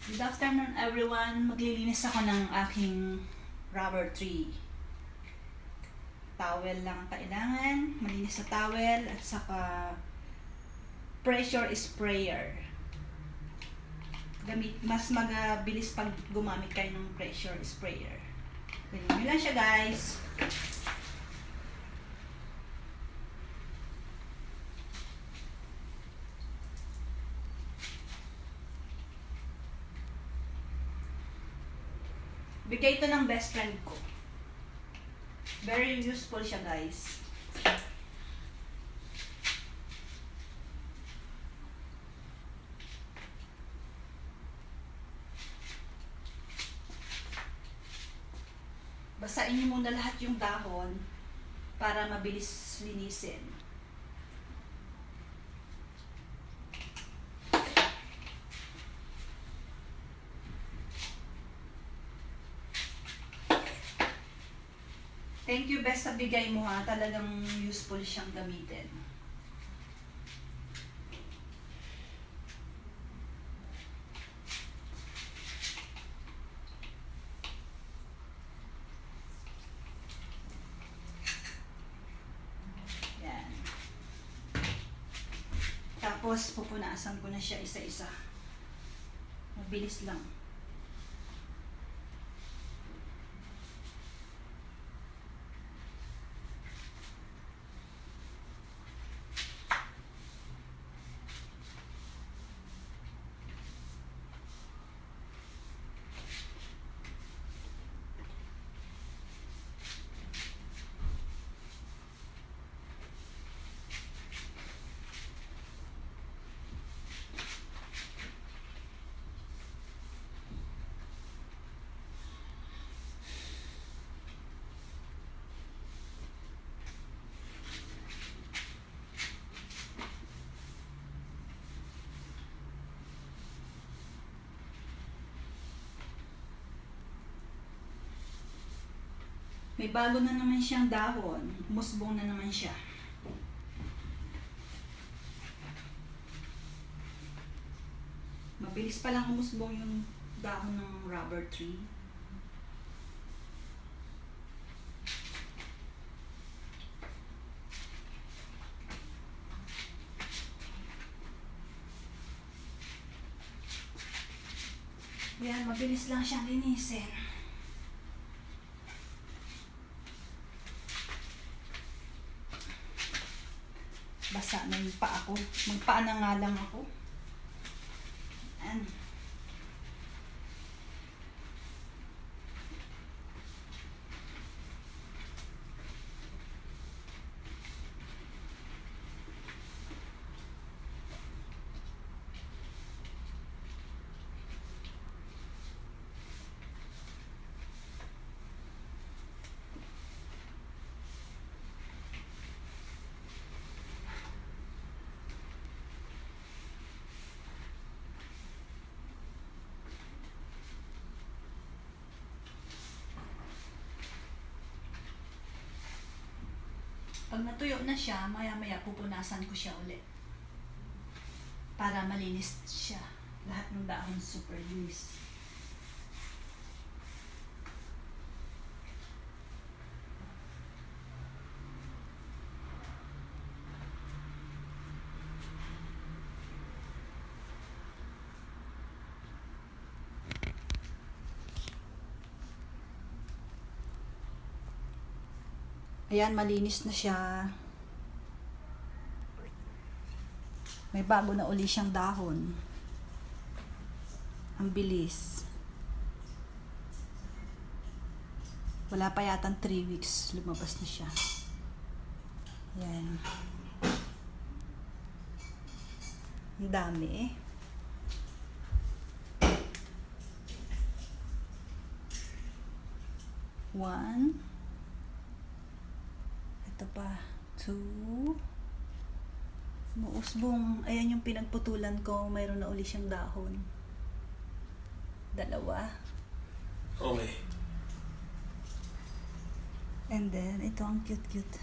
Good afternoon everyone. Maglilinis ako ng aking rubber tree. Towel lang ang kailangan. Malinis na towel at saka pressure sprayer. Mas magabilis pag gumamit kayo ng pressure sprayer. Ganyan lang siya guys. Bigay ito ng best friend ko. Very useful siya guys. Basain niyo muna lahat yung dahon para mabilis linisin. Thank you best sa bigay mo ha. Talagang useful siyang gamitin. Yan. Tapos pupunasan ko na siya isa-isa. Mabilis lang. May bago na naman siyang dahon. Musbong na naman siya. Mabilis pa lang umusbong yung dahon ng rubber tree. Yan, mabilis lang siyang linisin. Basa na yung paa ko. Magpaa na nga lang ako. Ayan. Pag natuyo na siya, maya-maya pupunasan ko siya ulit. Para malinis siya. Lahat ng dahon super linis. Ayan, malinis na siya. May bago na uli siyang dahon. Ang bilis. Wala pa yatang 3 weeks. Lumabas na siya. Ayan. Ang dami eh. One. Ito pa, 2. Mausbong. Ayan yung pinagputulan ko. Mayroon na uli siyang dahon. 2. Okay. And then, ito ang cute-cute.